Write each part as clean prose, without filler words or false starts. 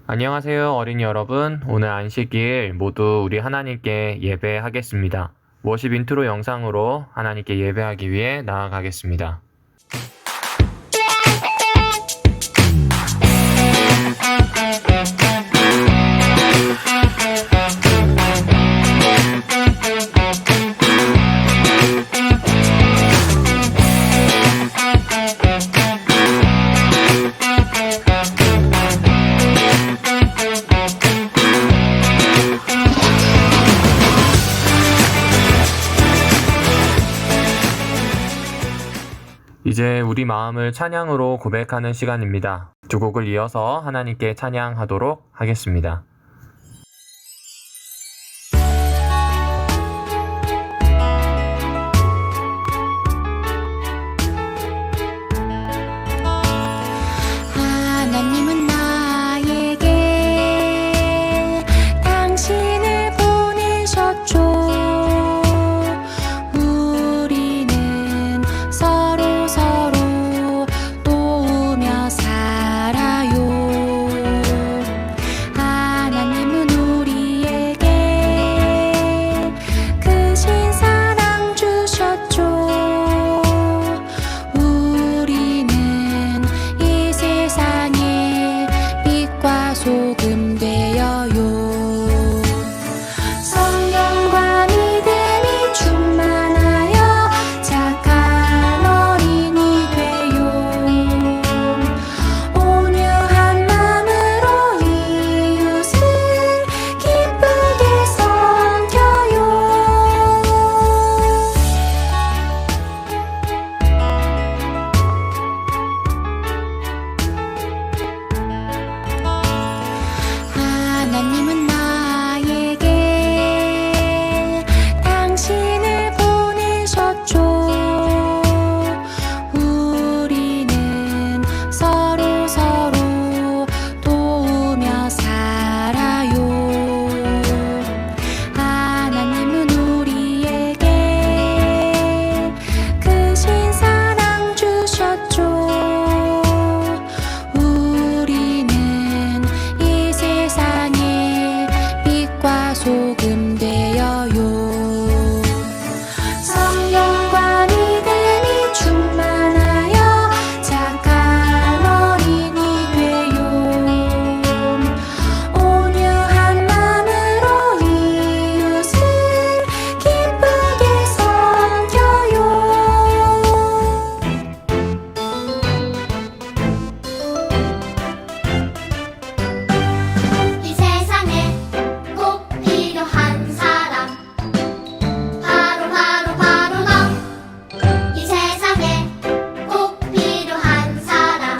안녕하세요, 어린이 여러분. 오늘 안식일 모두 우리 하나님께 예배하겠습니다. 워십 인트로 영상으로 하나님께 예배하기 위해 나아가겠습니다. 이제 우리 마음을 찬양으로 고백하는 시간입니다. 두 곡을 이어서 하나님께 찬양하도록 하겠습니다. 하나님은 나에게 당신을 보내셨죠. 우리는 서로 도우며 살아요. 하나님은 우리에게 크신 사랑 주셨죠. 우리는 이 세상에 빛과 소금 되어요. 성령과 믿음이 충만하여 착한 어린이 되요. 온유한 마음으로 이웃을 기쁘게 섬겨요. 하나님은 나에게 당신을 보내셨죠. 우리는 서로 도우며 살아요. 하나님은 우리에게 크신 사랑 주셨죠. 우리는 이 세상에 빛과 소금 되어요. 성령과 믿음이 충만하여 착한 어린이 되요. 온유한 마음으로 이웃을 기쁘게 섬겨요. 이 세상에 꼭 필요한 사람 바로 너. 이 세상에 꼭 필요한 사람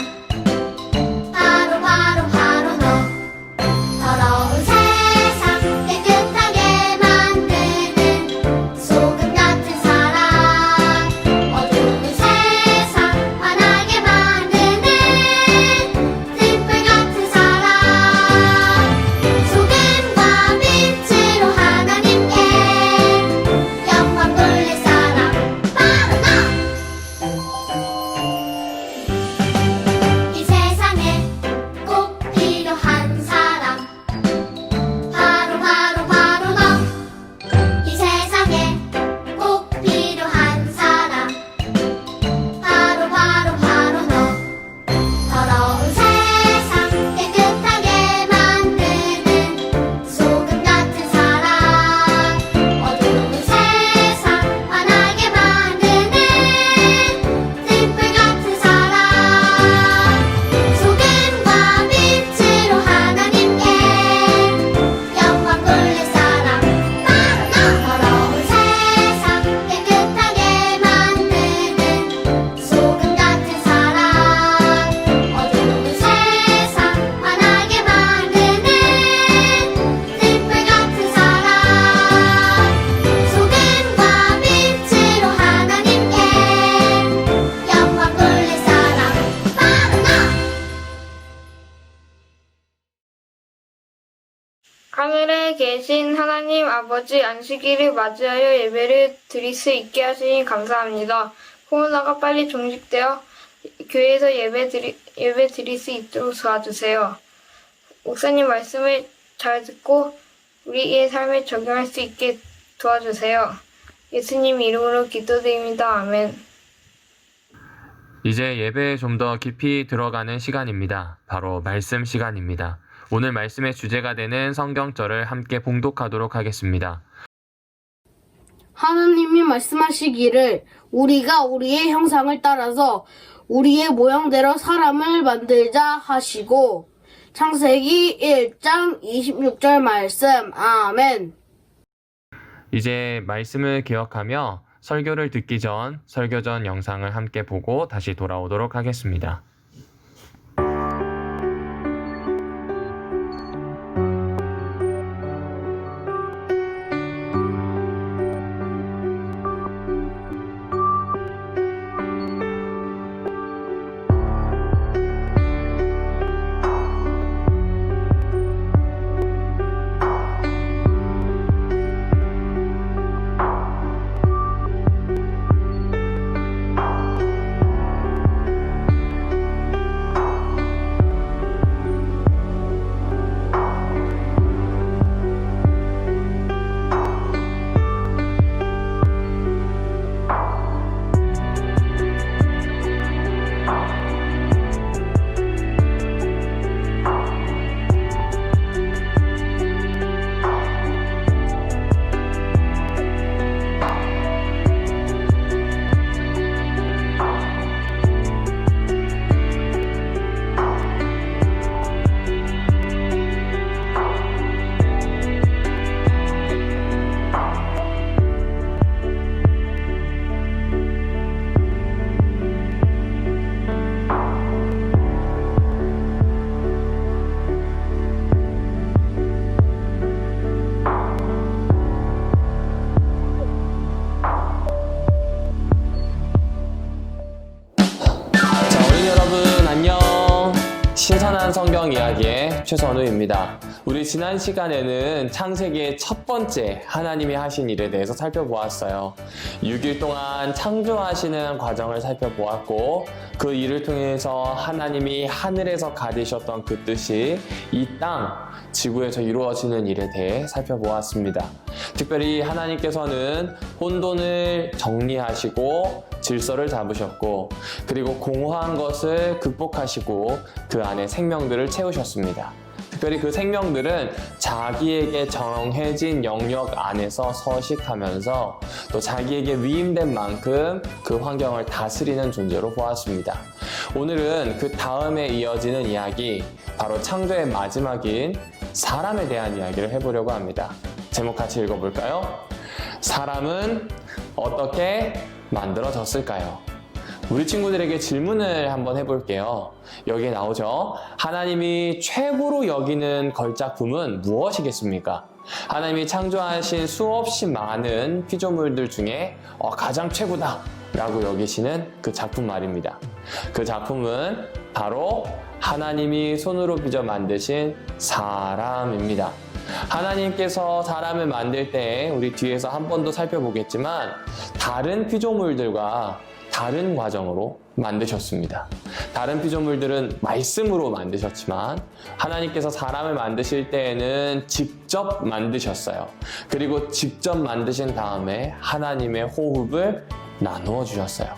바로 너. 더러운 세상 깨끗하게 만드는 소금 같은 사람, 어두운 세상 환하게 만드는 등불 같은 사람, 소금과 빛으로 하나님께 영광 돌릴 사람 바로 너. 이 세상에 꼭 필요한 사람 바로 너. 이 세상에 꼭 필요한 사람 바로 너. 더러운 세상 깨끗하게 만드는 소금 같은 사람, 어두운 세상 환하게 만드는 등불 같은 사람, 소금과 빛으로 하나님께 영광 돌릴 사람 바로 너. 더러운 세상 깨끗하게 만드는 소금 같은 사람, 어두운 세상 환하게 만드는 등불 같은 사람, 소금과 빛으로 하나님께 영광 돌릴 사람 바로 너. 하늘에 계신 하나님 아버지, 안식일을 맞이하여 예배를 드릴 수 있게 하시니 감사합니다. 코로나가 빨리 종식되어 교회에서 예배 드릴 수 있도록 도와주세요. 목사님 말씀을 잘 듣고 우리의 삶에 적용할 수 있게 도와주세요. 예수님 이름으로 기도드립니다. 아멘. 이제 예배에 좀 더 깊이 들어가는 시간입니다. 바로 말씀 시간입니다. 오늘 말씀의 주제가 되는 성경절을 함께 봉독하도록 하겠습니다. 하나님이 말씀하시기를 우리가 우리의 형상을 따라서 우리의 모형대로 사람을 만들자 하시고 창세기 1장 26절 말씀. 아멘. 이제 말씀을 기억하며 설교를 듣기 전 설교 전 영상을 함께 보고 다시 돌아오도록 하겠습니다. 신선한 성경 이야기의 최선우입니다. 우리 지난 시간에는 창세기의 첫 번째 하나님이 하신 일에 대해서 살펴보았어요. 6일 동안 창조하시는 과정을 살펴보았고 그 일을 통해서 하나님이 하늘에서 가지셨던 그 뜻이 이 땅, 지구에서 이루어지는 일에 대해 살펴보았습니다. 특별히 하나님께서는 혼돈을 정리하시고 질서를 잡으셨고 그리고 공허한 것을 극복하시고 그 안에 생명들을 채우셨습니다. 특별히 그 생명들은 자기에게 정해진 영역 안에서 서식하면서 또 자기에게 위임된 만큼 그 환경을 다스리는 존재로 보았습니다. 오늘은 그 다음에 이어지는 이야기, 바로 창조의 마지막인 사람에 대한 이야기를 해보려고 합니다. 제목 같이 읽어볼까요? 사람은 어떻게 만들어졌을까요? 우리 친구들에게 질문을 한번 해볼게요. 여기에 나오죠. 하나님이 최고로 여기는 걸작품은 무엇이겠습니까? 하나님이 창조하신 수없이 많은 피조물들 중에 가장 최고다 라고 여기시는 그 작품 말입니다. 그 작품은 바로 하나님이 손으로 빚어 만드신 사람입니다. 하나님께서 사람을 만들 때 우리 뒤에서 한 번 더 살펴보겠지만 다른 피조물들과 다른 과정으로 만드셨습니다. 다른 피조물들은 말씀으로 만드셨지만 하나님께서 사람을 만드실 때에는 직접 만드셨어요. 그리고 직접 만드신 다음에 하나님의 호흡을 나누어 주셨어요.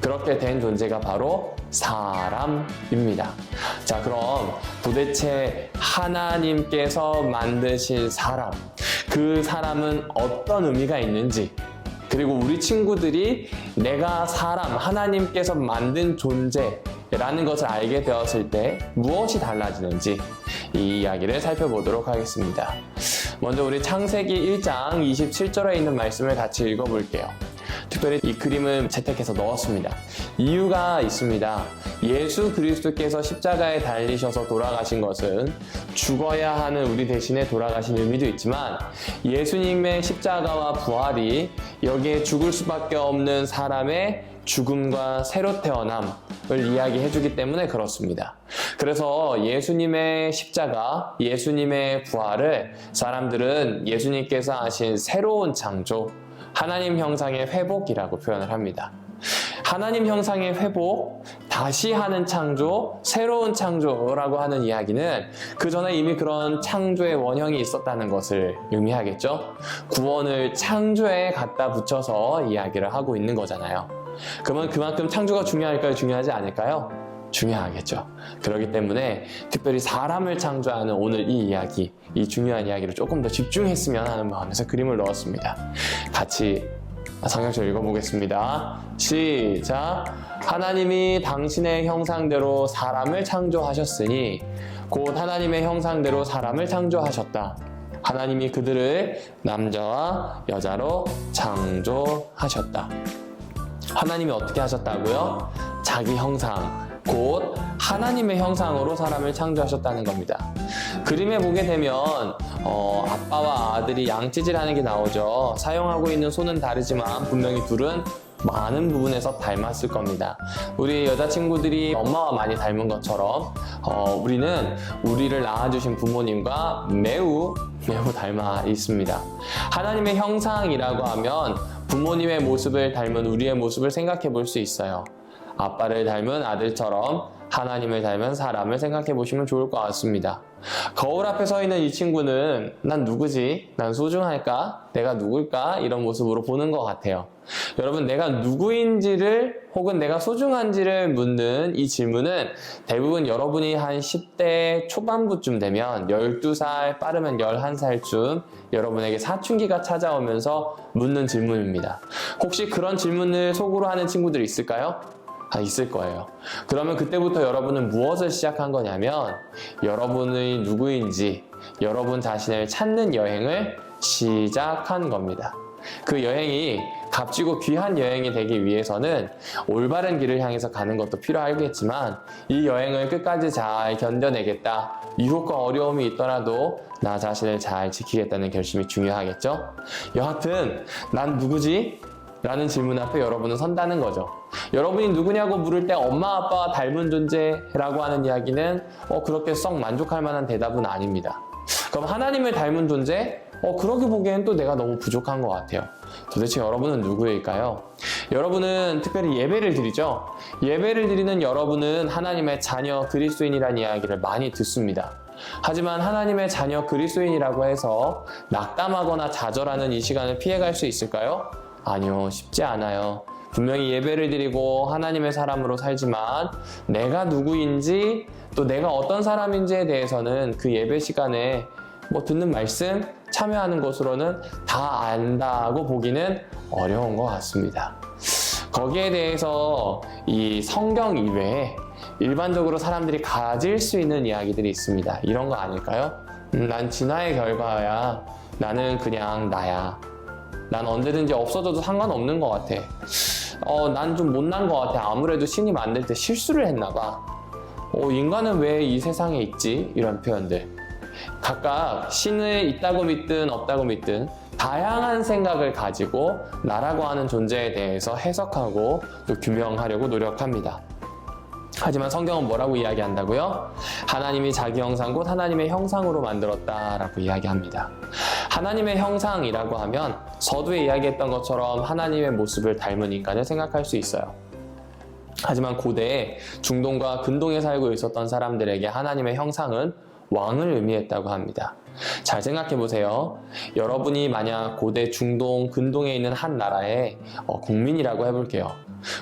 그렇게 된 존재가 바로 사람입니다. 자, 그럼 도대체 하나님께서 만드신 사람, 그 사람은 어떤 의미가 있는지, 그리고 우리 친구들이 내가 사람, 하나님께서 만든 존재라는 것을 알게 되었을 때 무엇이 달라지는지 이 이야기를 살펴보도록 하겠습니다. 먼저 우리 창세기 1장 27절에 있는 말씀을 같이 읽어볼게요. 특별히 이 그림을 채택해서 넣었습니다. 이유가 있습니다. 예수 그리스도께서 십자가에 달리셔서 돌아가신 것은 죽어야 하는 우리 대신에 돌아가신 의미도 있지만 예수님의 십자가와 부활이 여기에 죽을 수밖에 없는 사람의 죽음과 새로 태어남을 이야기해 주기 때문에 그렇습니다. 그래서 예수님의 십자가, 예수님의 부활을 사람들은 예수님께서 하신 새로운 창조, 하나님 형상의 회복이라고 표현을 합니다. 하나님 형상의 회복, 다시 하는 창조, 새로운 창조라고 하는 이야기는 그 전에 이미 그런 창조의 원형이 있었다는 것을 의미하겠죠. 구원을 창조에 갖다 붙여서 이야기를 하고 있는 거잖아요. 그러면 그만큼 창조가 중요할까요? 중요하지 않을까요? 중요하겠죠. 그렇기 때문에 특별히 사람을 창조하는 오늘 이 이야기, 이 중요한 이야기를 조금 더 집중했으면 하는 마음에서 그림을 넣었습니다. 같이 성경책 읽어보겠습니다. 시작! 하나님이 당신의 형상대로 사람을 창조하셨으니 곧 하나님의 형상대로 사람을 창조하셨다. 하나님이 그들을 남자와 여자로 창조하셨다. 하나님이 어떻게 하셨다고요? 자기 형상, 곧 하나님의 형상으로 사람을 창조하셨다는 겁니다. 그림에 보게 되면 아빠와 아들이 양치질하는 게 나오죠. 사용하고 있는 손은 다르지만 분명히 둘은 많은 부분에서 닮았을 겁니다. 우리 여자친구들이 엄마와 많이 닮은 것처럼 우리는 우리를 낳아주신 부모님과 매우 닮아 있습니다. 하나님의 형상이라고 하면 부모님의 모습을 닮은 우리의 모습을 생각해 볼 수 있어요. 아빠를 닮은 아들처럼 하나님을 닮은 사람을 생각해 보시면 좋을 것 같습니다. 거울 앞에 서 있는 이 친구는 난 누구지? 난 소중할까? 내가 누굴까? 이런 모습으로 보는 것 같아요. 여러분, 내가 누구인지를 혹은 내가 소중한지를 묻는 이 질문은 대부분 여러분이 한 10대 초반부쯤 되면 12살, 빠르면 11살쯤 여러분에게 사춘기가 찾아오면서 묻는 질문입니다. 혹시 그런 질문을 속으로 하는 친구들이 있을까요? 있을 거예요. 그러면 그때부터 여러분은 무엇을 시작한 거냐면 여러분의 누구인지 여러분 자신을 찾는 여행을 시작한 겁니다. 그 여행이 값지고 귀한 여행이 되기 위해서는 올바른 길을 향해서 가는 것도 필요하겠지만 이 여행을 끝까지 잘 견뎌내겠다. 유혹과 어려움이 있더라도 나 자신을 잘 지키겠다는 결심이 중요하겠죠? 여하튼 난 누구지? 라는 질문 앞에 여러분은 선다는 거죠. 여러분이 누구냐고 물을 때 엄마 아빠와 닮은 존재라고 하는 이야기는 그렇게 썩 만족할 만한 대답은 아닙니다. 그럼 하나님을 닮은 존재? 그러게 보기엔 또 내가 너무 부족한 것 같아요. 도대체 여러분은 누구일까요? 여러분은 특별히 예배를 드리죠. 예배를 드리는 여러분은 하나님의 자녀 그리스도인이라는 이야기를 많이 듣습니다. 하지만 하나님의 자녀 그리스도인이라고 해서 낙담하거나 좌절하는 이 시간을 피해갈 수 있을까요? 아니요, 쉽지 않아요. 분명히 예배를 드리고 하나님의 사람으로 살지만 내가 누구인지 또 내가 어떤 사람인지에 대해서는 그 예배 시간에 듣는 말씀, 참여하는 것으로는 다 안다고 보기는 어려운 것 같습니다. 거기에 대해서 이 성경 이외에 일반적으로 사람들이 가질 수 있는 이야기들이 있습니다. 이런 거 아닐까요? 난 진화의 결과야. 나는 그냥 나야. 난 언제든지 없어져도 상관없는 것 같아. 난 좀 못난 것 같아. 아무래도 신이 만들 때 실수를 했나 봐. 인간은 왜 이 세상에 있지? 이런 표현들. 각각 신을 있다고 믿든 없다고 믿든 다양한 생각을 가지고 나라고 하는 존재에 대해서 해석하고 또 규명하려고 노력합니다. 하지만 성경은 뭐라고 이야기한다고요? 하나님이 자기 형상 곧 하나님의 형상으로 만들었다라고 이야기합니다. 하나님의 형상이라고 하면 서두에 이야기했던 것처럼 하나님의 모습을 닮은 인간을 생각할 수 있어요. 하지만 고대에 중동과 근동에 살고 있었던 사람들에게 하나님의 형상은 왕을 의미했다고 합니다. 잘 생각해 보세요. 여러분이 만약 고대 중동, 근동에 있는 한 나라의 국민이라고 해볼게요.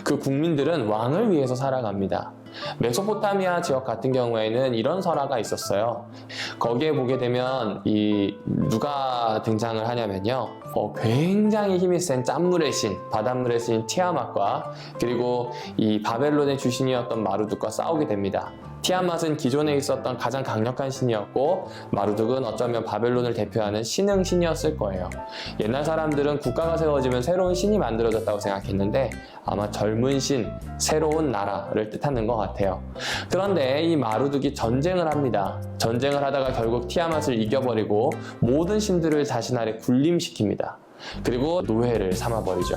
그 국민들은 왕을 위해서 살아갑니다. 메소포타미아 지역 같은 경우에는 이런 설화가 있었어요. 거기에 보게 되면 누가 등장을 하냐면요. 굉장히 힘이 센 짠물의 신, 바닷물의 신 티아맛과 그리고 이 바벨론의 주신이었던 마루둑과 싸우게 됩니다. 티아맛은 기존에 있었던 가장 강력한 신이었고 마루둑은 어쩌면 바벨론을 대표하는 신흥 신이었을 거예요. 옛날 사람들은 국가가 세워지면 새로운 신이 만들어졌다고 생각했는데 아마 젊은 신, 새로운 나라를 뜻하는 것 같아요. 그런데 이 마루둑이 전쟁을 합니다. 전쟁을 하다가 결국 티아맛을 이겨버리고 모든 신들을 자신 아래 군림시킵니다. 그리고 노예를 삼아버리죠.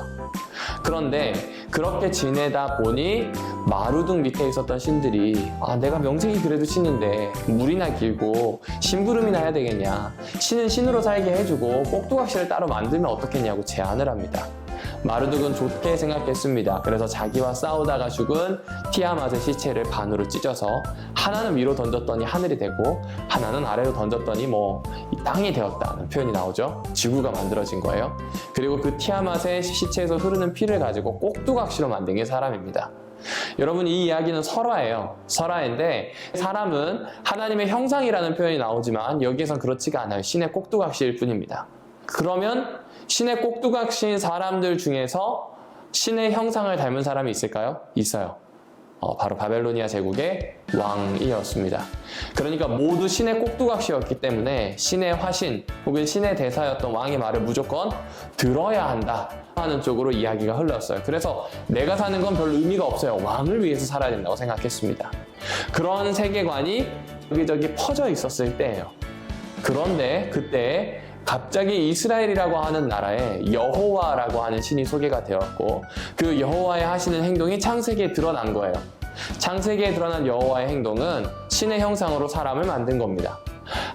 그런데 그렇게 지내다 보니 마루둑 밑에 있었던 신들이 내가 명색이 그래도 신인데 물이나 길고 심부름이나 해야 되겠냐, 신은 신으로 살게 해주고 꼭두각시를 따로 만들면 어떻겠냐고 제안을 합니다. 마르둑은 좋게 생각했습니다. 그래서 자기와 싸우다가 죽은 티아맛의 시체를 반으로 찢어서 하나는 위로 던졌더니 하늘이 되고 하나는 아래로 던졌더니 이 땅이 되었다는 표현이 나오죠. 지구가 만들어진 거예요. 그리고 그 티아맛의 시체에서 흐르는 피를 가지고 꼭두각시로 만든 게 사람입니다. 여러분, 이 이야기는 설화예요. 설화인데 사람은 하나님의 형상이라는 표현이 나오지만 여기에선 그렇지가 않아요. 신의 꼭두각시일 뿐입니다. 그러면 신의 꼭두각시인 사람들 중에서 신의 형상을 닮은 사람이 있을까요? 있어요. 바로 바벨로니아 제국의 왕이었습니다. 그러니까 모두 신의 꼭두각시였기 때문에 신의 화신 혹은 신의 대사였던 왕의 말을 무조건 들어야 한다 하는 쪽으로 이야기가 흘렀어요. 그래서 내가 사는 건 별 의미가 없어요. 왕을 위해서 살아야 된다고 생각했습니다. 그런 세계관이 여기저기 퍼져 있었을 때예요. 그런데 그때 갑자기 이스라엘이라고 하는 나라에 여호와라고 하는 신이 소개가 되었고 그 여호와의 하시는 행동이 창세기에 드러난 거예요. 창세기에 드러난 여호와의 행동은 신의 형상으로 사람을 만든 겁니다.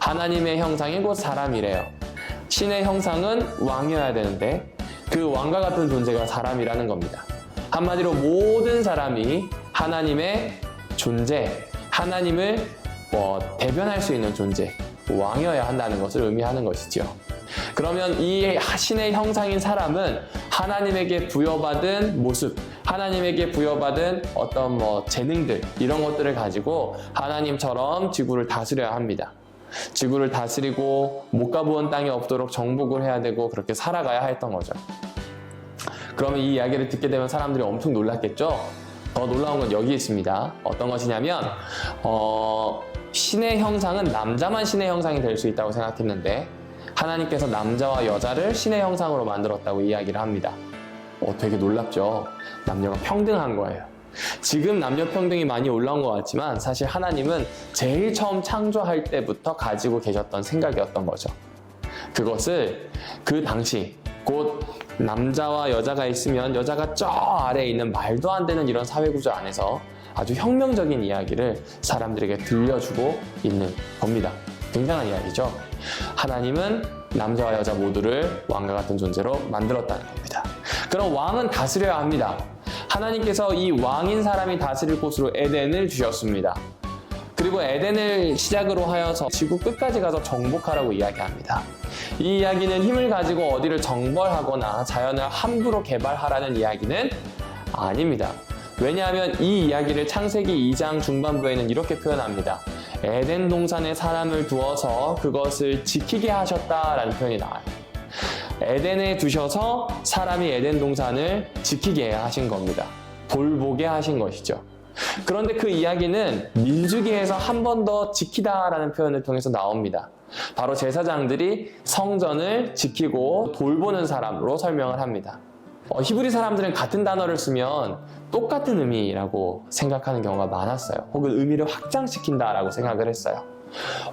하나님의 형상이 곧 사람이래요. 신의 형상은 왕이어야 되는데 그 왕과 같은 존재가 사람이라는 겁니다. 한마디로 모든 사람이 하나님의 존재, 하나님을 대변할 수 있는 존재, 왕이어야 한다는 것을 의미하는 것이죠. 그러면 이 신의 형상인 사람은 하나님에게 부여받은 모습, 하나님에게 부여받은 어떤 재능들, 이런 것들을 가지고 하나님처럼 지구를 다스려야 합니다. 지구를 다스리고 못 가보은 땅이 없도록 정복을 해야 되고 그렇게 살아가야 했던 거죠. 그러면 이 이야기를 듣게 되면 사람들이 엄청 놀랐겠죠? 더 놀라운 건 여기 있습니다. 어떤 것이냐면 신의 형상은 남자만 신의 형상이 될 수 있다고 생각했는데 하나님께서 남자와 여자를 신의 형상으로 만들었다고 이야기를 합니다. 되게 놀랍죠? 남녀가 평등한 거예요. 지금 남녀 평등이 많이 올라온 것 같지만 사실 하나님은 제일 처음 창조할 때부터 가지고 계셨던 생각이었던 거죠. 그것을 그 당시 곧 남자와 여자가 있으면 여자가 저 아래에 있는 말도 안 되는 이런 사회구조 안에서 아주 혁명적인 이야기를 사람들에게 들려주고 있는 겁니다. 굉장한 이야기죠. 하나님은 남자와 여자 모두를 왕과 같은 존재로 만들었다는 겁니다. 그럼 왕은 다스려야 합니다. 하나님께서 이 왕인 사람이 다스릴 곳으로 에덴을 주셨습니다. 그리고 에덴을 시작으로 하여서 지구 끝까지 가서 정복하라고 이야기합니다. 이 이야기는 힘을 가지고 어디를 정벌하거나 자연을 함부로 개발하라는 이야기는 아닙니다. 왜냐하면 이 이야기를 창세기 2장 중반부에는 이렇게 표현합니다. 에덴 동산에 사람을 두어서 그것을 지키게 하셨다라는 표현이 나와요. 에덴에 두셔서 사람이 에덴 동산을 지키게 하신 겁니다. 돌보게 하신 것이죠. 그런데 그 이야기는 민수기에서 한 번 더 지키다라는 표현을 통해서 나옵니다. 바로 제사장들이 성전을 지키고 돌보는 사람으로 설명을 합니다. 히브리 사람들은 같은 단어를 쓰면 똑같은 의미라고 생각하는 경우가 많았어요. 혹은 의미를 확장시킨다라고 생각을 했어요.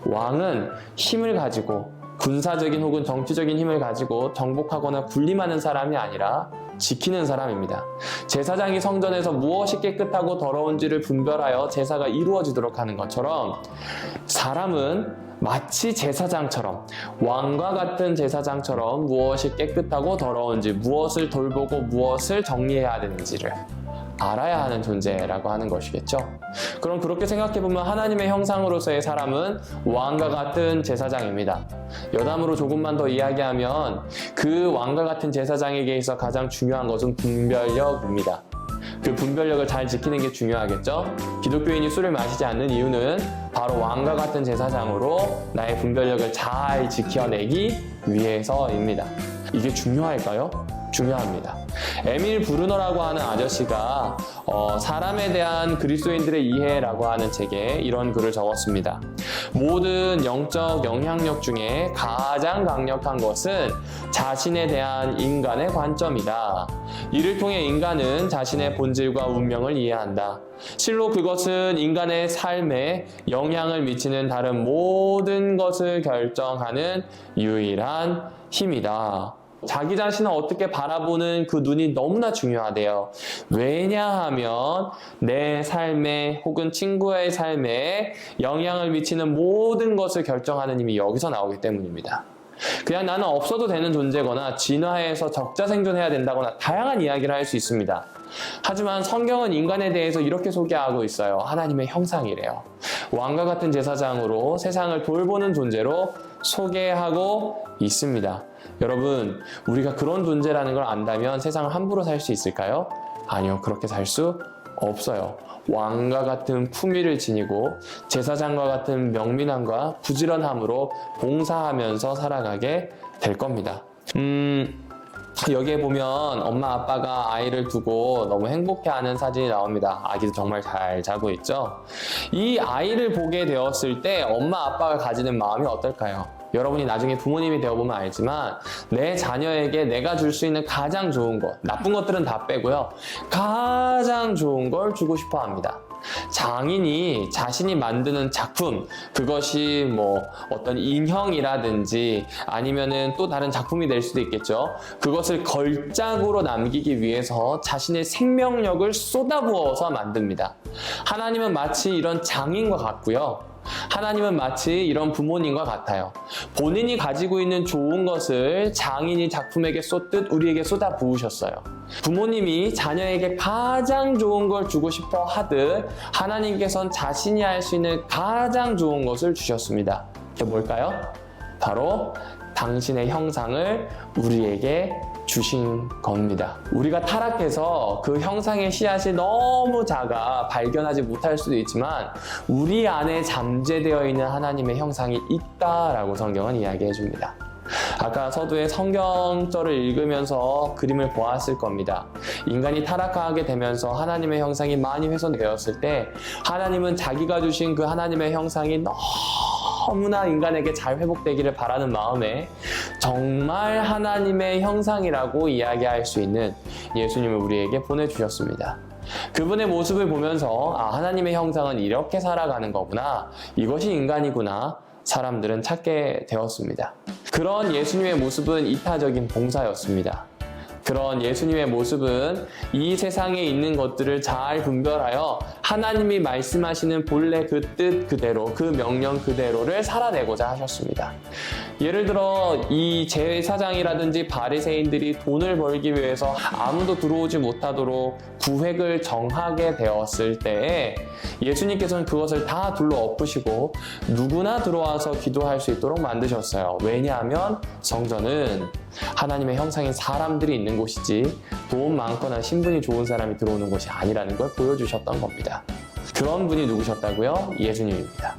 왕은 힘을 가지고 군사적인 혹은 정치적인 힘을 가지고 정복하거나 군림하는 사람이 아니라 지키는 사람입니다. 제사장이 성전에서 무엇이 깨끗하고 더러운지를 분별하여 제사가 이루어지도록 하는 것처럼 사람은 마치 제사장처럼 왕과 같은 제사장처럼 무엇이 깨끗하고 더러운지 무엇을 돌보고 무엇을 정리해야 되는지를 알아야 하는 존재라고 하는 것이겠죠. 그럼 그렇게 생각해보면 하나님의 형상으로서의 사람은 왕과 같은 제사장입니다. 여담으로 조금만 더 이야기하면 그 왕과 같은 제사장에게 있어 가장 중요한 것은 분별력입니다. 그 분별력을 잘 지키는 게 중요하겠죠. 기독교인이 술을 마시지 않는 이유는 바로 왕과 같은 제사장으로 나의 분별력을 잘 지켜내기 위해서입니다. 이게 중요할까요? 중요합니다. 에밀 브루너라고 하는 아저씨가 사람에 대한 그리스도인들의 이해라고 하는 책에 이런 글을 적었습니다. 모든 영적 영향력 중에 가장 강력한 것은 자신에 대한 인간의 관점이다. 이를 통해 인간은 자신의 본질과 운명을 이해한다. 실로 그것은 인간의 삶에 영향을 미치는 다른 모든 것을 결정하는 유일한 힘이다. 자기 자신을 어떻게 바라보는 그 눈이 너무나 중요하대요. 왜냐하면 내 삶에 혹은 친구의 삶에 영향을 미치는 모든 것을 결정하는 힘이 여기서 나오기 때문입니다. 그냥 나는 없어도 되는 존재거나 진화해서 적자생존해야 된다거나 다양한 이야기를 할 수 있습니다. 하지만 성경은 인간에 대해서 이렇게 소개하고 있어요. 하나님의 형상이래요. 왕과 같은 제사장으로 세상을 돌보는 존재로 소개하고 있습니다. 여러분, 우리가 그런 존재라는 걸 안다면 세상을 함부로 살 수 있을까요? 아니요, 그렇게 살 수 없어요. 왕과 같은 품위를 지니고 제사장과 같은 명민함과 부지런함으로 봉사하면서 살아가게 될 겁니다. 여기에 보면 엄마 아빠가 아이를 두고 너무 행복해하는 사진이 나옵니다. 아기도 정말 잘 자고 있죠. 이 아이를 보게 되었을 때 엄마 아빠가 가지는 마음이 어떨까요? 여러분이 나중에 부모님이 되어보면 알지만 내 자녀에게 내가 줄 수 있는 가장 좋은 것, 나쁜 것들은 다 빼고요, 가장 좋은 걸 주고 싶어 합니다. 장인이 자신이 만드는 작품, 그것이 뭐 어떤 인형이라든지 아니면은 또 다른 작품이 될 수도 있겠죠. 그것을 걸작으로 남기기 위해서 자신의 생명력을 쏟아부어서 만듭니다. 하나님은 마치 이런 장인과 같고요. 하나님은 마치 이런 부모님과 같아요. 본인이 가지고 있는 좋은 것을 장인이 작품에게 쏟듯 우리에게 쏟아 부으셨어요. 부모님이 자녀에게 가장 좋은 걸 주고 싶어 하듯 하나님께서는 자신이 할 수 있는 가장 좋은 것을 주셨습니다. 그게 뭘까요? 바로 당신의 형상을 우리에게 주신 겁니다. 우리가 타락해서 그 형상의 씨앗이 너무 작아 발견하지 못할 수도 있지만 우리 안에 잠재되어 있는 하나님의 형상이 있다라고 성경은 이야기해 줍니다. 아까 서두에 성경절을 읽으면서 그림을 보았을 겁니다. 인간이 타락하게 되면서 하나님의 형상이 많이 훼손되었을 때 하나님은 자기가 주신 그 하나님의 형상이 너무나 인간에게 잘 회복되기를 바라는 마음에 정말 하나님의 형상이라고 이야기할 수 있는 예수님을 우리에게 보내주셨습니다. 그분의 모습을 보면서 하나님의 형상은 이렇게 살아가는 거구나, 이것이 인간이구나, 사람들은 찾게 되었습니다. 그런 예수님의 모습은 이타적인 봉사였습니다. 그런 예수님의 모습은 이 세상에 있는 것들을 잘 분별하여 하나님이 말씀하시는 본래 그 뜻 그대로, 그 명령 그대로를 살아내고자 하셨습니다. 예를 들어 이 제사장이라든지 바리새인들이 돈을 벌기 위해서 아무도 들어오지 못하도록 구획을 정하게 되었을 때에 예수님께서는 그것을 다 둘러 엎으시고 누구나 들어와서 기도할 수 있도록 만드셨어요. 왜냐하면 성전은 하나님의 형상인 사람들이 있는 곳이지 돈 많거나 신분이 좋은 사람이 들어오는 곳이 아니라는 걸 보여주셨던 겁니다. 그런 분이 누구셨다고요? 예수님입니다.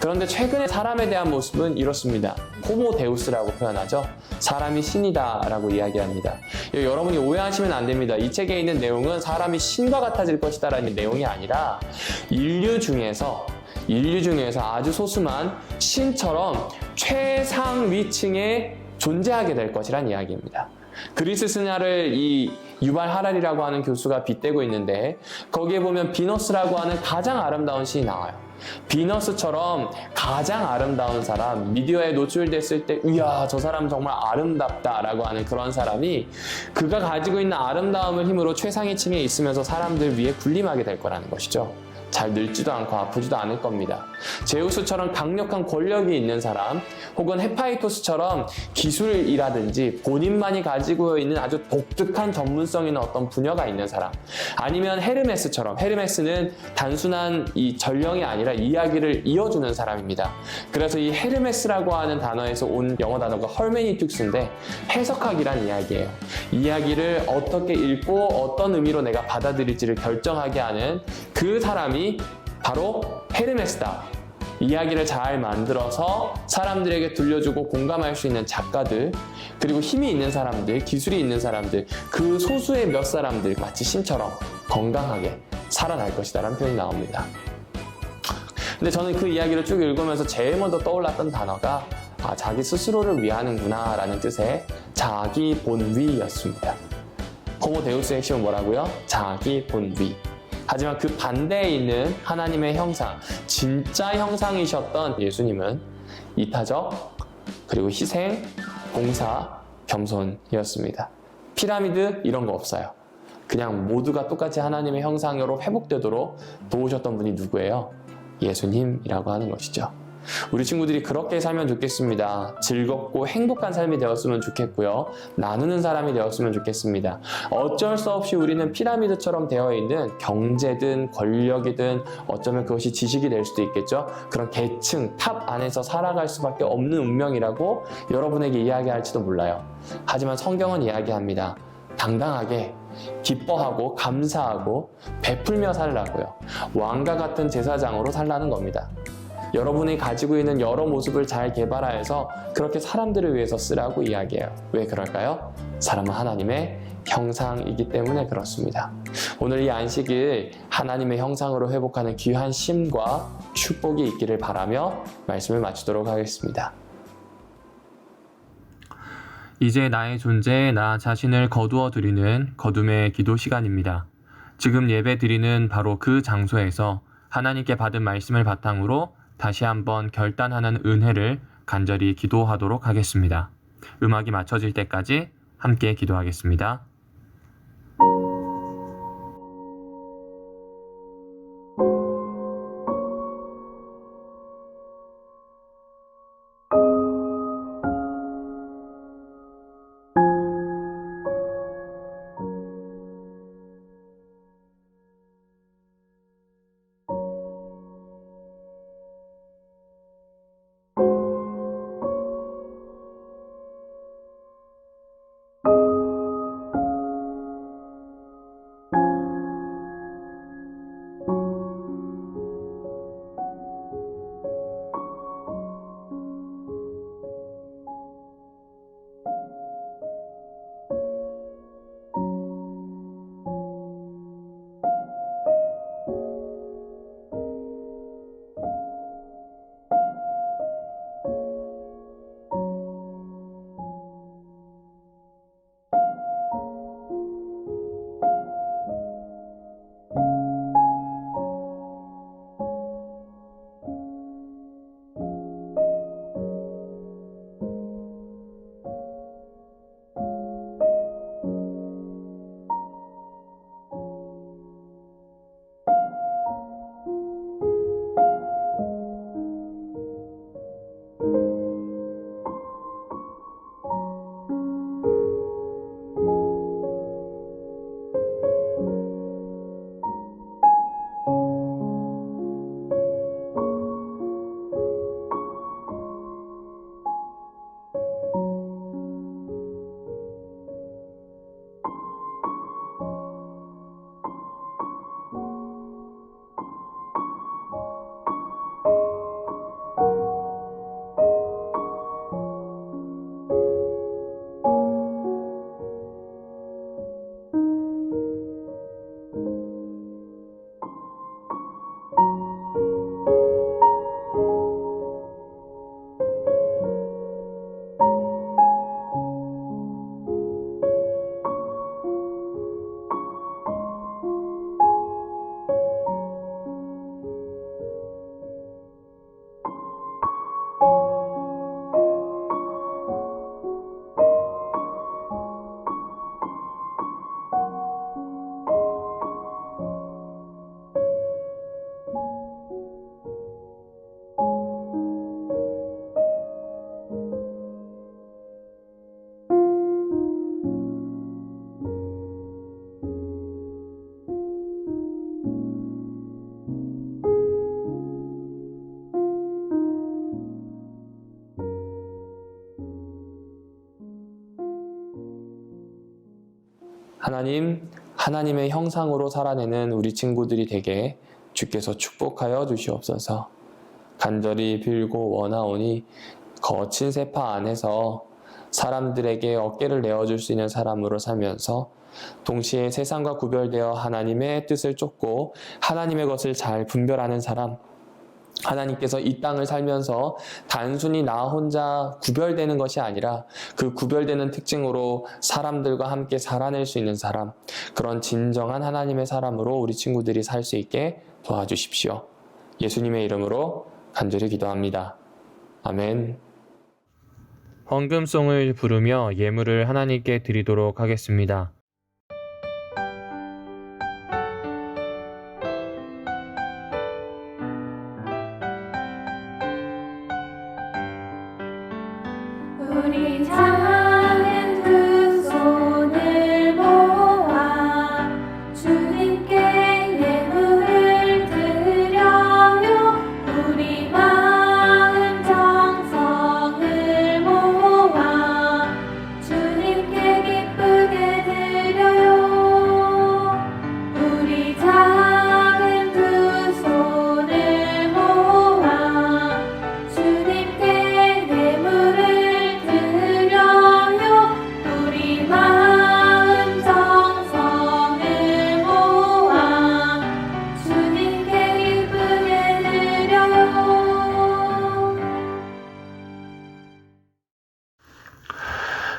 그런데 최근에 사람에 대한 모습은 이렇습니다. 호모 데우스라고 표현하죠. 사람이 신이다 라고 이야기합니다. 여러분이 오해하시면 안 됩니다. 이 책에 있는 내용은 사람이 신과 같아질 것이다 라는 내용이 아니라 인류 중에서 아주 소수만 신처럼 최상위층에 존재하게 될 것이란 이야기입니다. 그리스 신화를 이 유발 하랄이라고 하는 교수가 빗대고 있는데 거기에 보면 비너스라고 하는 가장 아름다운 신이 나와요. 비너스처럼 가장 아름다운 사람, 미디어에 노출됐을 때 이야 저 사람 정말 아름답다 라고 하는 그런 사람이 그가 가지고 있는 아름다움을 힘으로 최상위층에 있으면서 사람들 위에 군림하게 될 거라는 것이죠. 잘 늙지도 않고 아프지도 않을 겁니다. 제우스처럼 강력한 권력이 있는 사람, 혹은 헤파이토스처럼 기술이라든지 본인만이 가지고 있는 아주 독특한 전문성 있는 어떤 분야가 있는 사람, 아니면 헤르메스처럼, 헤르메스는 단순한 이 전령이 아니라 이야기를 이어주는 사람입니다. 그래서 이 헤르메스라고 하는 단어에서 온 영어 단어가 헐메니툭스인데 해석하기란 이야기예요. 이야기를 어떻게 읽고 어떤 의미로 내가 받아들일지를 결정하게 하는 그 사람이 바로 헤르메스다. 이야기를 잘 만들어서 사람들에게 들려주고 공감할 수 있는 작가들, 그리고 힘이 있는 사람들, 기술이 있는 사람들, 그 소수의 몇 사람들 마치 신처럼 건강하게 살아날 것이다 라는 표현이 나옵니다. 근데 저는 그 이야기를 쭉 읽으면서 제일 먼저 떠올랐던 단어가 자기 스스로를 위하는구나 라는 뜻의 자기 본위였습니다. 호모 데우스의 핵심은 뭐라고요? 자기 본위. 하지만 그 반대에 있는 하나님의 형상, 진짜 형상이셨던 예수님은 이타적, 그리고 희생, 봉사, 겸손이었습니다. 피라미드 이런 거 없어요. 그냥 모두가 똑같이 하나님의 형상으로 회복되도록 도우셨던 분이 누구예요? 예수님이라고 하는 것이죠. 우리 친구들이 그렇게 살면 좋겠습니다. 즐겁고 행복한 삶이 되었으면 좋겠고요. 나누는 사람이 되었으면 좋겠습니다. 어쩔 수 없이 우리는 피라미드처럼 되어 있는 경제든 권력이든 어쩌면 그것이 지식이 될 수도 있겠죠. 그런 계층, 탑 안에서 살아갈 수밖에 없는 운명이라고 여러분에게 이야기할지도 몰라요. 하지만 성경은 이야기합니다. 당당하게 기뻐하고 감사하고 베풀며 살라고요. 왕과 같은 제사장으로 살라는 겁니다. 여러분이 가지고 있는 여러 모습을 잘 개발하여서 그렇게 사람들을 위해서 쓰라고 이야기해요. 왜 그럴까요? 사람은 하나님의 형상이기 때문에 그렇습니다. 오늘 이 안식일 하나님의 형상으로 회복하는 귀한 쉼과 축복이 있기를 바라며 말씀을 마치도록 하겠습니다. 이제 나의 존재에 나 자신을 거두어 드리는 거둠의 기도 시간입니다. 지금 예배 드리는 바로 그 장소에서 하나님께 받은 말씀을 바탕으로 다시 한번 결단하는 은혜를 간절히 기도하도록 하겠습니다. 음악이 맞춰질 때까지 함께 기도하겠습니다. 하나님, 하나님의 형상으로 살아내는 우리 친구들이 되게 주께서 축복하여 주시옵소서. 간절히 빌고 원하오니 거친 세파 안에서 사람들에게 어깨를 내어줄 수 있는 사람으로 살면서 동시에 세상과 구별되어 하나님의 뜻을 쫓고 하나님의 것을 잘 분별하는 사람, 하나님께서 이 땅을 살면서 단순히 나 혼자 구별되는 것이 아니라 그 구별되는 특징으로 사람들과 함께 살아낼 수 있는 사람, 그런 진정한 하나님의 사람으로 우리 친구들이 살 수 있게 도와주십시오. 예수님의 이름으로 간절히 기도합니다. 아멘. 헌금송을 부르며 예물을 하나님께 드리도록 하겠습니다.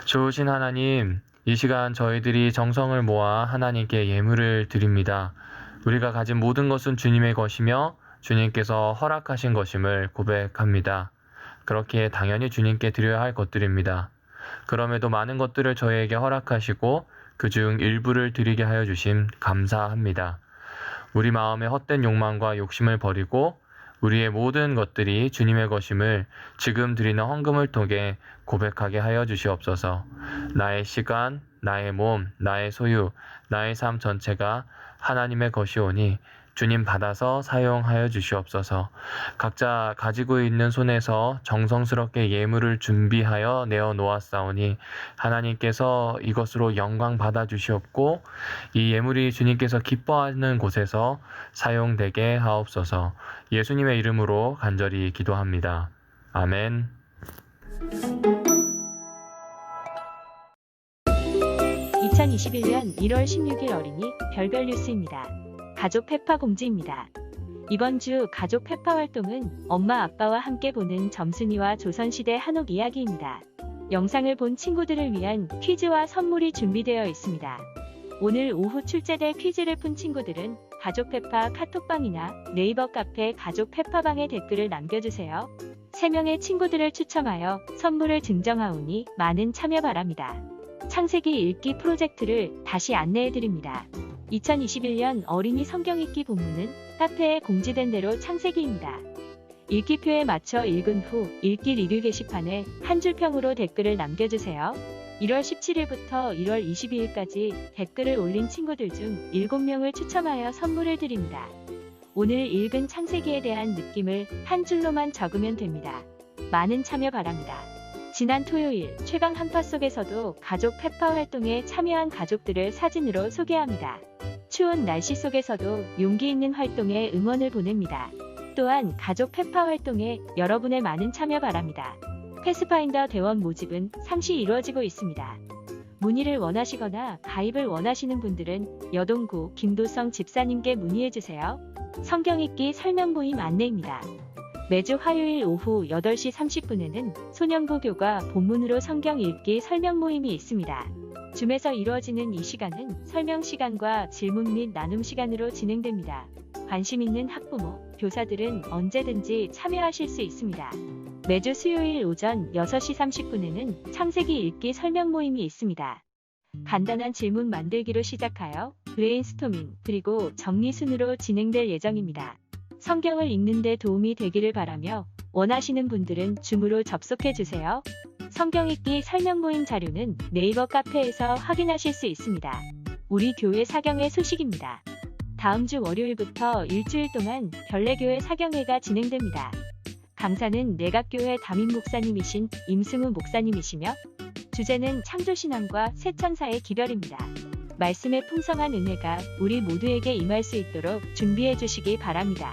좋으신 하나님, 이 시간 저희들이 정성을 모아 하나님께 예물을 드립니다. 우리가 가진 모든 것은 주님의 것이며 주님께서 허락하신 것임을 고백합니다. 그렇게 당연히 주님께 드려야 할 것들입니다. 그럼에도 많은 것들을 저희에게 허락하시고 그중 일부를 드리게 하여 주심 감사합니다. 우리 마음의 헛된 욕망과 욕심을 버리고 우리의 모든 것들이 주님의 것임을 지금 드리는 헌금을 통해 고백하게 하여 주시옵소서. 나의 시간, 나의 몸, 나의 소유, 나의 삶 전체가 하나님의 것이오니 주님 받아서 사용하여 주시옵소서. 각자 가지고 있는 손에서 정성스럽게 예물을 준비하여 내어 놓았사오니 하나님께서 이것으로 영광 받아 주시옵고 이 예물이 주님께서 기뻐하는 곳에서 사용되게 하옵소서. 예수님의 이름으로 간절히 기도합니다. 아멘. 2021년 1월 16일 어린이 별별 뉴스입니다. 가족 페파 공지입니다. 이번 주 가족 페파 활동은 엄마 아빠와 함께 보는 점순이와 조선시대 한옥 이야기입니다. 영상을 본 친구들을 위한 퀴즈와 선물이 준비되어 있습니다. 오늘 오후 출제될 퀴즈를 푼 친구들은 가족 페파 카톡방이나 네이버 카페 가족 페파방에 댓글을 남겨주세요. 3명의 친구들을 추첨하여 선물을 증정하오니 많은 참여 바랍니다. 창세기 읽기 프로젝트를 다시 안내해드립니다. 2021년 어린이 성경 읽기 본문은 카페에 공지된 대로 창세기입니다. 읽기표에 맞춰 읽은 후 읽기 리뷰 게시판에 한 줄 평으로 댓글을 남겨주세요. 1월 17일부터 1월 22일까지 댓글을 올린 친구들 중 7명을 추첨하여 선물을 드립니다. 오늘 읽은 창세기에 대한 느낌을 한 줄로만 적으면 됩니다. 많은 참여 바랍니다. 지난 토요일 최강 한파 속에서도 가족 페파 활동에 참여한 가족들을 사진으로 소개합니다. 추운 날씨 속에서도 용기 있는 활동에 응원을 보냅니다. 또한 가족 페파 활동에 여러분의 많은 참여 바랍니다. 패스파인더 대원 모집은 상시 이루어지고 있습니다. 문의를 원하시거나 가입을 원하시는 분들은 여동구 김도성 집사님께 문의해주세요. 성경 읽기 설명 모임 안내입니다. 매주 화요일 오후 8시 30분에는 소년부 교과 본문으로 성경 읽기 설명 모임이 있습니다. 줌에서 이루어지는 이 시간은 설명 시간과 질문 및 나눔 시간으로 진행됩니다. 관심 있는 학부모, 교사들은 언제든지 참여하실 수 있습니다. 매주 수요일 오전 6시 30분에는 창세기 읽기 설명 모임이 있습니다. 간단한 질문 만들기로 시작하여 브레인스토밍 그리고 정리 순으로 진행될 예정입니다. 성경을 읽는 데 도움이 되기를 바라며 원하시는 분들은 줌으로 접속해 주세요. 성경 읽기 설명 모임 자료는 네이버 카페에서 확인하실 수 있습니다. 우리 교회 사경회 소식입니다. 다음 주 월요일부터 일주일 동안 별내교회 사경회가 진행됩니다. 강사는 내각교회 담임 목사님이신 임승우 목사님이시며 주제는 창조신앙과 새천사의 기별입니다. 말씀의 풍성한 은혜가 우리 모두에게 임할 수 있도록 준비해 주시기 바랍니다.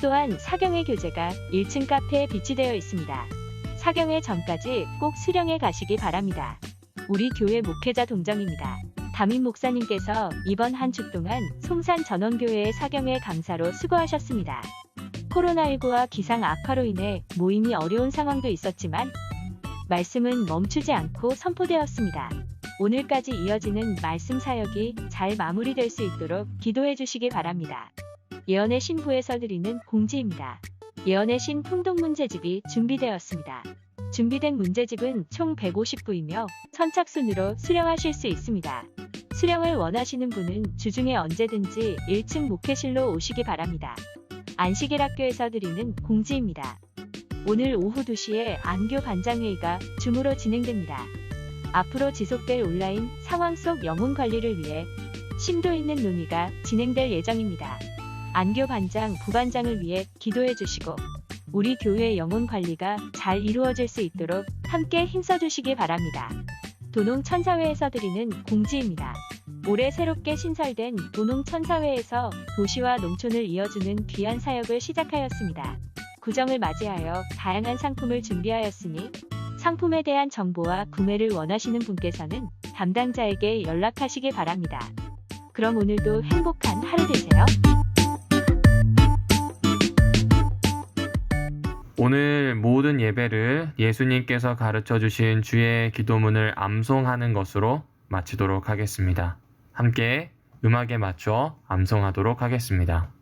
또한 사경회 교재가 1층 카페에 비치되어 있습니다. 사경회 전까지 꼭 수령해 가시기 바랍니다. 우리 교회 목회자 동정입니다. 담임 목사님께서 이번 한 주 동안 송산 전원교회의 사경회 강사로 수고하셨습니다. 코로나19와 기상 악화로 인해 모임이 어려운 상황도 있었지만 말씀은 멈추지 않고 선포되었습니다. 오늘까지 이어지는 말씀 사역이 잘 마무리될 수 있도록 기도해 주시기 바랍니다. 예언의 신부에서 드리는 공지입니다. 예언의 신 통독 문제집이 준비되었습니다. 준비된 문제집은 총 150부이며 선착순으로 수령하실 수 있습니다. 수령을 원하시는 분은 주중에 언제든지 1층 목회실로 오시기 바랍니다. 안식일학교에서 드리는 공지입니다. 오늘 오후 2시에 안교 반장회의가 줌으로 진행됩니다. 앞으로 지속될 온라인 상황 속 영혼 관리를 위해 심도 있는 논의가 진행될 예정입니다. 안교 반장, 부반장을 위해 기도해 주시고 우리 교회 영혼 관리가 잘 이루어질 수 있도록 함께 힘써주시기 바랍니다. 도농천사회에서 드리는 공지입니다. 올해 새롭게 신설된 도농천사회에서 도시와 농촌을 이어주는 귀한 사역을 시작하였습니다. 구정을 맞이하여 다양한 상품을 준비하였으니 상품에 대한 정보와 구매를 원하시는 분께서는 담당자에게 연락하시기 바랍니다. 그럼 오늘도 행복한 하루 되세요. 오늘 모든 예배를 예수님께서 가르쳐 주신 주의 기도문을 암송하는 것으로 마치도록 하겠습니다. 함께 음악에 맞춰 암송하도록 하겠습니다.